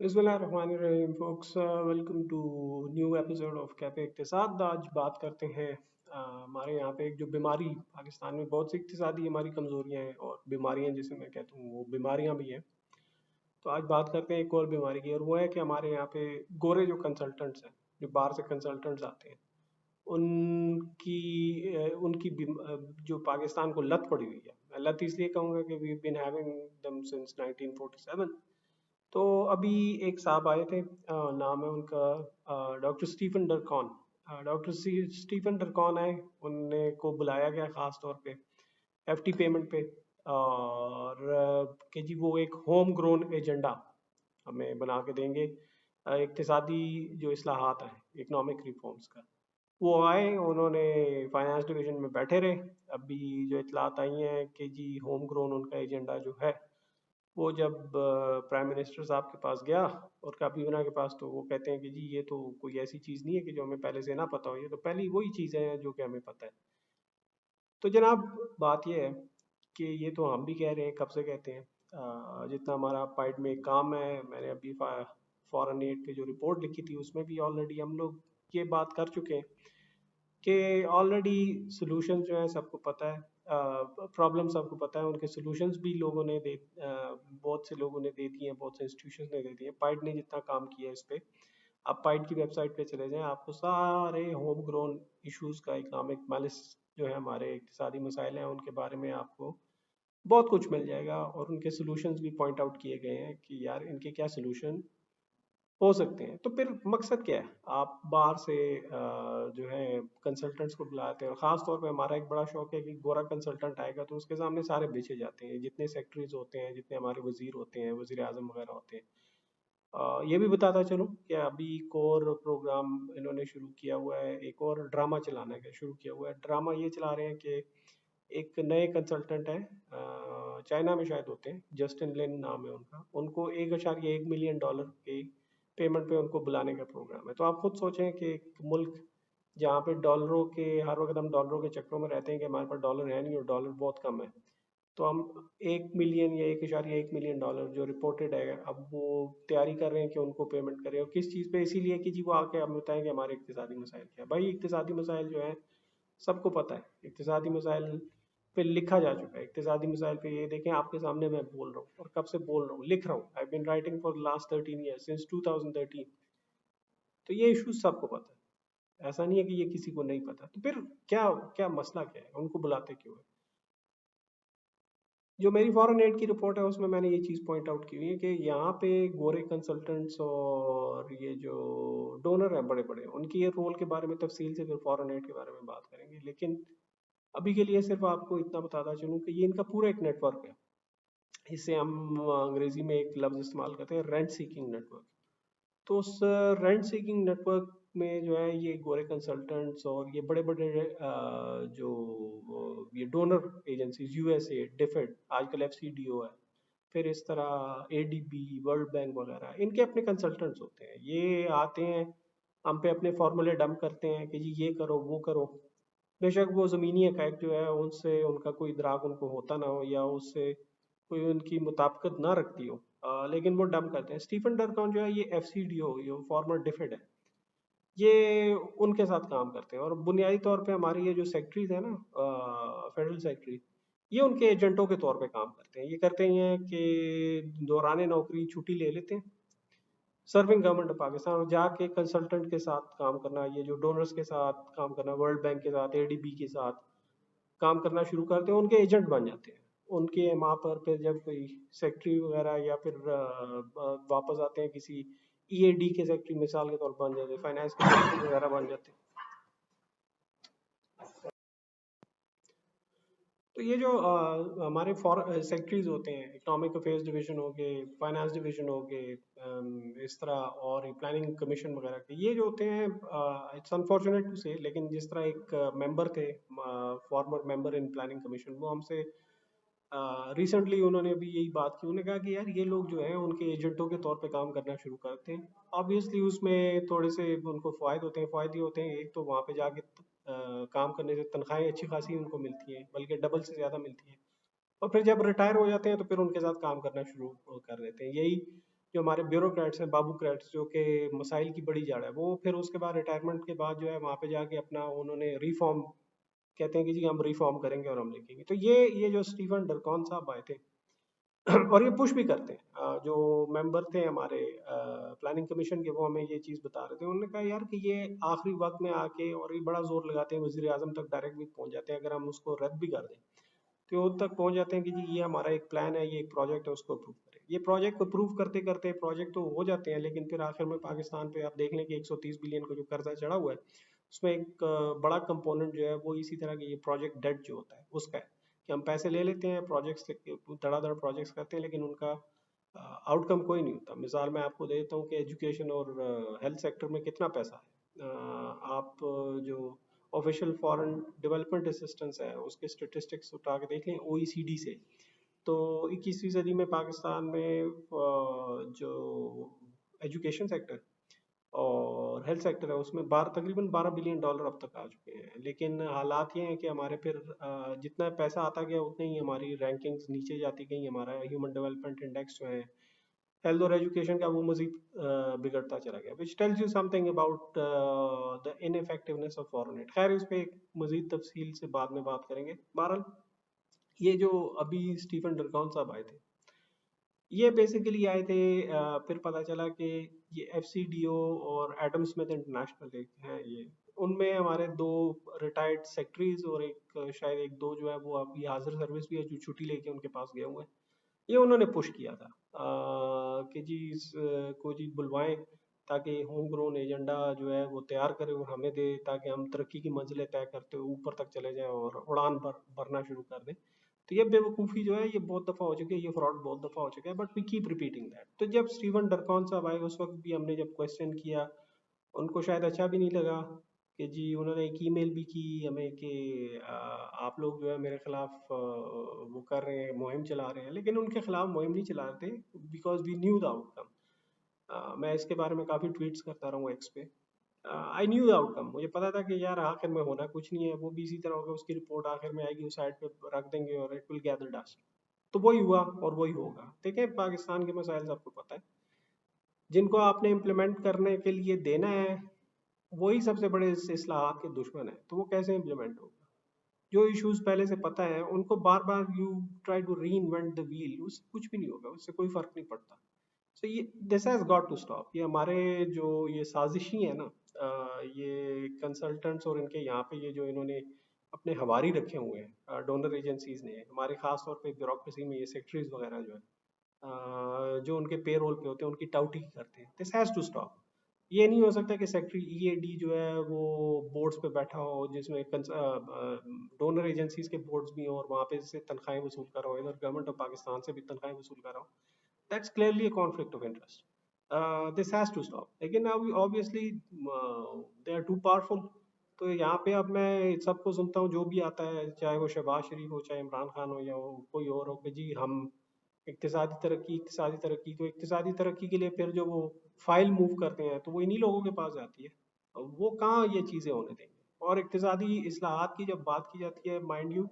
बिस्मिल्लाहिर्रहमानिर्रहीम folks, welcome to new episode of cafe इक्तिसाद। आज बात करते हैं हमारे यहाँ पे एक जो बीमारी पाकिस्तान में बहुत सी इक्तिसादी हमारी कमजोरियाँ हैं और बीमारियाँ जिसे मैं कहता हूँ वो बीमारियाँ भी हैं। तो आज बात करते हैं एक और बीमारी की, और वो है कि हमारे यहाँ पे गोरे जो कंसल्टेंट्स हैं, जो बाहर से कंसल्टेंट्स आते हैं, जो पाकिस्तान को लत पड़ी हुई है। मैं लत इसलिए कहूँगा कि we been having them since 1947। तो अभी एक साहब आए थे, नाम है उनका डॉक्टर स्टीफन डरकॉन। डॉक्टर स्टीफन डरकॉन आए, उनने को बुलाया गया ख़ास तौर पे एफटी पेमेंट पे, और कि जी वो एक होम ग्रोन एजेंडा हमें बना के देंगे, इक्तिसादी जो इस्लाहात हैं, इकोनॉमिक रिफॉर्म्स का। वो आए, उन्होंने फाइनेंस डिवीजन में बैठे रहे। अभी जो इतलात आई हैं कि जी होम ग्रोन उनका एजेंडा जो है, वो जब प्राइम मिनिस्टर साहब के पास गया और काबीना के पास, तो वो कहते हैं कि जी ये तो कोई ऐसी चीज़ नहीं है कि जो हमें पहले से ना पता हो, ये तो पहली वही चीज़ें हैं जो कि हमें पता है। तो जनाब, बात ये है कि ये तो हम भी कह रहे हैं, कब से कहते हैं। जितना हमारा पाइड में काम है, मैंने अभी फॉरेन एड पे जो रिपोर्ट लिखी थी उसमें भी ऑलरेडी हम लोग ये बात कर चुके हैं कि ऑलरेडी सोल्यूशन जो है सबको पता है, प्रॉब्लम सबको पता है, उनके सोल्यूशंस भी बहुत से लोगों ने दे दिए हैं, बहुत से इंस्टीट्यूशन ने दे दिए हैं। पाइड ने जितना काम किया है इस पे, आप पाइड की वेबसाइट पे चले जाएं, आपको सारे होम ग्रोन इश्यूज का, इकोनॉमिक मैलिस जो है, हमारे इक्तिसादी मसाइल हैं, उनके बारे में आपको बहुत कुछ मिल जाएगा, और उनके सोल्यूशंस भी पॉइंट आउट किए गए हैं कि यार इनके क्या सोल्यूशन हो सकते हैं। तो फिर मकसद क्या है, आप बाहर से जो है कंसल्टेंट्स को बुलाते हैं, और ख़ास तौर पे हमारा एक बड़ा शौक है कि गोरा कंसल्टेंट आएगा तो उसके सामने सारे बेचे जाते हैं, जितने सेक्रेटरीज होते हैं, जितने हमारे वजीर होते हैं, वजीर आजम वगैरह होते हैं। ये भी बताता चलूँ कि अभी एक और प्रोग्राम इन्होंने शुरू किया हुआ है, एक और ड्रामा चलाने का शुरू किया हुआ है। ड्रामा ये चला रहे हैं कि एक नए कंसल्टेंट है, चाइना में शायद होते हैं, जस्टिन लिन नाम है उनका, उनको 1.1 मिलियन डॉलर के पेमेंट पे उनको बुलाने का प्रोग्राम है। तो आप खुद सोचें कि एक मुल्क जहाँ पे डॉलरों के, हर वक्त हम डॉलरों के चक्रों में रहते हैं कि हमारे पास डॉलर है नहीं और डॉलर बहुत कम है, तो हम 1 मिलियन या 1.1 मिलियन डॉलर जो रिपोर्टेड है, अब वो तैयारी कर रहे हैं कि उनको पेमेंट करें, और किस चीज़ पे, इसीलिए कि जी वो आके हमें बताएं कि हमारे इक्तिसादी मसाइल क्या है। भाई इक्तिसादी मसाइल जो है सबको पता है, इक्तिसादी मसाइल पे लिखा जा चुका है। इक्तिसादी मसाइल पे ये देखें, आपके सामने मैं बोल रहा हूँ, और कब से बोल रहा हूँ, लिख रहा हूँ, I been writing for last 13 years, since 2013। तो ये इशू सबको पता है, ऐसा नहीं है कि ये किसी को नहीं पता। तो फिर क्या क्या मसला क्या है, उनको बुलाते क्यों है? जो मेरी फॉरेन एड की रिपोर्ट है उसमें मैंने ये चीज़ पॉइंट आउट की हुई है कि यहाँ पे गोरे कंसल्टेंट्स और ये जो डोनर हैं बड़े बड़े, उनकी ये रोल के बारे में तफसील से फिर फॉरेन एड के बारे में बात करेंगे, लेकिन अभी के लिए सिर्फ आपको इतना बताता चलूँ कि ये इनका पूरा एक नेटवर्क है। इसे हम अंग्रेजी में एक लफ्ज़ इस्तेमाल करते हैं, रेंट सीकिंग नेटवर्क। तो उस रेंट सीकिंग नेटवर्क में जो है ये गोरे कंसल्टेंट्स और ये बड़े बड़े ये डोनर एजेंसीज, यूएसए, डिफेड, आजकल एफसीडीओ है, फिर इस तरह एडीबी, वर्ल्ड बैंक वगैरह, इनके अपने कंसल्टेंट्स होते हैं। ये आते हैं, हम पे अपने फॉर्मूले डंप करते हैं कि जी ये करो वो करो। बेशक वो ज़मीनी हक़ाइक़ जो है उनसे उनका कोई इदराक उनको होता ना हो, या उससे कोई उनकी मुताबिकत ना रखती हो, लेकिन वो डंप करते हैं। स्टीफन डरकॉन जो है ये एफसीडीओ, ये फॉर्मर डिफेड है, ये उनके साथ काम करते हैं, और बुनियादी तौर पे हमारी ये जो सेक्रेटरीज है ना, फेडरल सेक्रेटरी, ये उनके एजेंटों के तौर पे काम करते हैं। ये करते हैं कि दौरान नौकरी छुट्टी ले लेते हैं, सर्विंग गवर्नमेंट ऑफ पाकिस्तान, और जाके कंसल्टेंट के साथ काम करना, ये जो डोनर्स के साथ काम करना, वर्ल्ड बैंक के साथ, एडीबी के साथ काम करना शुरू करते हैं, उनके एजेंट बन जाते हैं। उनके वहाँ पर फिर जब कोई सेक्रेटरी वगैरह, या फिर वापस आते हैं किसी ईएडी के सेक्रेटरी मिसाल के तौर पर बन जाते हैं, फाइनेंस के सेक्रेटरी वगैरह बन जाते हैं। तो ये जो हमारे सेक्रेटरीज होते हैं, इकोनॉमिक अफेयर्स डिवीजन हो गए, फाइनेंस डिवीजन हो गए, इस तरह, और प्लानिंग कमीशन वगैरह के, ये जो होते हैं, इट्स अनफॉर्चुनेट टू से, लेकिन जिस तरह एक मेंबर थे, farmer member in planning commission, वो हमसे रिसेंटली उन्होंने भी यही बात की। उन्होंने कहा कि यार ये लोग जो हैं उनके एजेंटों के तौर पे काम करना शुरू करते हैं। ऑब्वियसली उसमें थोड़े से उनको फ़ायदे होते हैं, फ़ायदे होते हैं, एक तो वहाँ पे जाके काम करने से तनख्वाहें अच्छी खासी उनको मिलती हैं, बल्कि डबल से ज़्यादा मिलती हैं। और फिर जब रिटायर हो जाते हैं तो फिर उनके साथ काम करना शुरू कर देते हैं। यही जो हमारे ब्यूरोक्रेट्स हैं, बाबूक्रेट्स, जो कि मसाइल की बड़ी जड़ है, वो फिर उसके बाद रिटायरमेंट के बाद जो है वहाँ पे जाके अपना उन्होंने रिफॉर्म, कहते हैं कि जी हम रिफॉर्म करेंगे और हम लिखेंगे। तो ये जो स्टीफन डरकॉन साहब आए थे और ये पुश भी करते हैं, जो मेंबर थे हमारे प्लानिंग कमीशन के, वो हमें ये चीज़ बता रहे थे। उन्होंने कहा यार कि ये आखिरी वक्त में आके और ये बड़ा जोर लगाते हैं, वजीर आजम तक डायरेक्ट भी पहुंच जाते हैं, अगर हम उसको रद्द भी कर दें तो उन तक पहुंच जाते हैं कि जी ये हमारा एक प्लान है, ये एक प्रोजेक्ट है, उसको अप्रूव करें। ये प्रोजेक्ट को अप्रूव करते करते प्रोजेक्ट तो हो जाते हैं, लेकिन फिर आखिर में पाकिस्तान पे आप देख लें कि 130 बिलियन का जो कर्जा चढ़ा हुआ है, उसमें एक बड़ा कंपोनेंट जो है वो इसी तरह के ये प्रोजेक्ट डेट जो होता है उसका है, कि हम पैसे ले लेते हैं प्रोजेक्ट्स, धड़ाधड़ प्रोजेक्ट्स करते हैं, लेकिन उनका आउटकम कोई नहीं होता। मिसाल मैं आपको देता हूँ कि एजुकेशन और हेल्थ सेक्टर में कितना पैसा है। आप जो ऑफिशियल फॉरेन डेवलपमेंट असिस्टेंस है उसके स्टेटिस्टिक्स उठा के देख लें ओईसीडी से, तो 21वीं सदी में पाकिस्तान में जो एजुकेशन सेक्टर और हेल्थ सेक्टर है उसमें तकरीबन 12 बिलियन डॉलर अब तक आ चुके हैं। लेकिन हालात ये हैं कि हमारे फिर जितना पैसा आता गया उतनी ही हमारी रैंकिंग्स नीचे जाती गई, हमारा ह्यूमन डेवलपमेंट इंडेक्स जो है हेल्थ और एजुकेशन का वो मजीद बिगड़ता चला गया, which tells you something about the ineffectiveness of foreign add. खैर इस पे एक मजीद तफसील से बाद में बात करेंगे। बहरहाल ये जो अभी स्टीफन डरकॉन साहब आए थे, ये बेसिकली आए थे, फिर पता चला कि ये एफसीडीओ और एडम स्मिथ इंटरनेशनल एक हैं ये, उनमें हमारे दो रिटायर्ड सेक्रेटरीज और एक शायद एक दो जो है वो अभी हाजिर सर्विस भी है जो छुट्टी लेके उनके पास गए हुए हैं। ये उन्होंने पुश किया था कि जी को जी बुलवाएं ताकि होम ग्रोन एजेंडा जो है वो तैयार करे और हमें दे, ताकि हम तरक्की की मंजिलें तय करते हुए ऊपर तक चले जाएं और उड़ान भरना शुरू कर दें। तो ये बेवकूफ़ी जो है ये बहुत दफ़ा हो चुकी है, ये फ्रॉड बहुत दफ़ा हो चुका है, but we keep repeating that. तो जब स्टीवन डरकॉन साहब आए उस वक्त भी हमने जब क्वेश्चन किया, उनको शायद अच्छा भी नहीं लगा कि जी उन्होंने एक ईमेल भी की हमें कि आप लोग जो है मेरे खिलाफ वो कर रहे हैं, मुहिम चला रहे हैं, लेकिन उनके खिलाफ मुहिम नहीं चला रहे थे, because we knew the outcome. मैं इसके बारे में काफ़ी ट्वीट्स करता रहा हूँ एक्स पे। आई न्यू द आउटकम, मुझे पता था कि यार आखिर में होना कुछ नहीं है, वो भी इसी तरह होगा, उसकी रिपोर्ट आखिर में आएगी, उस साइड पे रख देंगे और इट विल गैदर डस्ट। तो वही हुआ और वही होगा। देखें पाकिस्तान के मसाइल आपको पता है, जिनको आपने इम्प्लीमेंट करने के लिए देना है वही सबसे बड़े इस्लाहात के दुश्मन है, तो वो कैसे इम्प्लीमेंट होगा? जो इश्यूज पहले से पता है उनको बार बार you try to reinvent the wheel, उससे कुछ भी नहीं होगा, उससे कोई फर्क नहीं पड़ता। सो ये this has got to stop. ये हमारे जो ये साजिशी है ना, ये कंसल्टेंट्स और इनके यहाँ पे ये जो इन्होंने अपने हवारी रखे हुए हैं डोनर एजेंसीज ने, हमारे खास तौर पे ब्यूरोक्रेसी में ये सेक्रेटरीज वगैरह जो है जो उनके पे रोल पे होते हैं उनकी टाउटी करते हैं। This has to stop. ये नहीं हो सकता कि सेक्रेटरी ईएडी जो है वो बोर्ड्स पे बैठा हो जिसमें डोनर एजेंसीज के बोर्ड्स भी हों और वहाँ पे से तनख्वाहें वसूल कर रहा हो, इधर गवर्नमेंट ऑफ पाकिस्तान से भी तनख्वाहें वसूल कर रहा हो। That's clearly a conflict of interest. This has to stop. लेकिन अब obviously they are too powerful. तो यहाँ पे अब मैं सबको सुनता हूँ जो भी आता है, चाहे वो शहबाज शरीफ हो, चाहे इमरान खान हो, या वो कोई और हो, कि जी हम इक्तिसादी तरक्की, तो इक्तिसादी तरक्की के लिए फिर जो वो फाइल मूव करते हैं तो वो इन्हीं लोगों के पास जाती है। वो कहाँ ये चीज़ें होने देंगे? और इक्तिसादी इस्लाहात की जब बात की जाती है, माइंड यू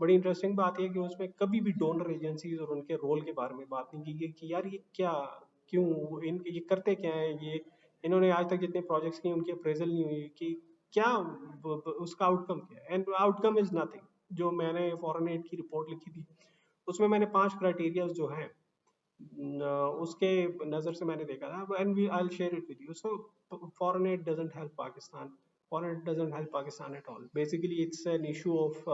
बड़ी इंटरेस्टिंग बात यह है कि उसमें कभी भी डोनर एजेंसीज और उनके रोल के बारे में बात नहीं की गई कि यार ये क्या, क्यों ये करते क्या है, ये इन्होंने आज तक जितने प्रोजेक्ट्स किए उनकी अप्रेजल नहीं हुई कि क्या उसका आउटकम क्या है। And outcome is nothing. जो मैंने फॉरेन एड की रिपोर्ट लिखी थी उसमें मैंने 5 क्राइटेरियाज जो हैं उसके नज़र से मैंने देखा था, and we I share it with you. So foreign aid doesn't help Pakistan, foreign aid doesn't help Pakistan at all. Basically it's an issue of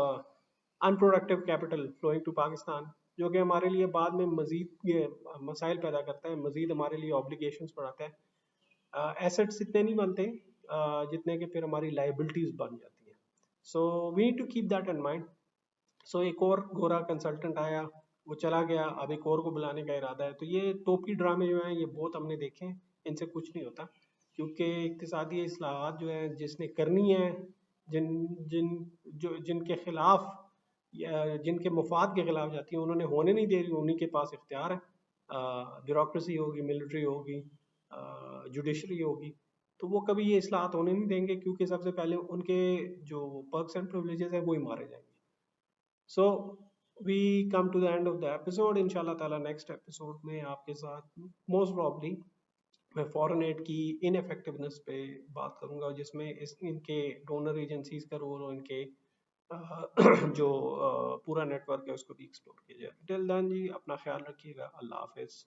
unproductive capital flowing to Pakistan, जो कि हमारे लिए बाद में मजीद ये मसाइल पैदा करता है, मजीद हमारे लिए ऑब्लिगेशंस बढ़ाता है। एसेट्स इतने नहीं बनते जितने कि फिर हमारी लाइबिलिटीज बन जाती हैं। So we need to keep that in mind. So एक और गोरा कंसल्टेंट आया, वो चला गया, अब एक और को बुलाने का इरादा है। तो ये टोपी ड्रामे जो हैं ये बहुत हमने देखे हैं, इनसे कुछ नहीं होता, क्योंकि इक्तिसादी इस्लाहात जो है जिसने करनी है, जिन जिन जो जिनके खिलाफ या जिनके मुफाद के खिलाफ जाती है उन्होंने होने नहीं दे रही, उन्हीं के पास इख्तियार है। ब्यूरोक्रेसी होगी, मिलिट्री होगी, जुडिशरी होगी, तो वो कभी ये इस्लाहात होने नहीं देंगे, क्योंकि सबसे पहले उनके जो पर्क्स एंड प्रिविलेजेस हैं वो ही मारे जाएंगे। So we come to the end of the episode. इंशाल्लाह ताला नेक्स्ट एपिसोड में आपके साथ मोस्ट प्रॉब्ली मैं फॉरेन एड की इनफेक्टिवनेस पे बात करूंगा, जिसमें इनके डोनर एजेंसीज का रोल और इनके जो पूरा नेटवर्क है उसको भी एक्सप्लोर किया जाए। टिल देन जी अपना ख्याल रखिएगा। अल्लाह हाफिज।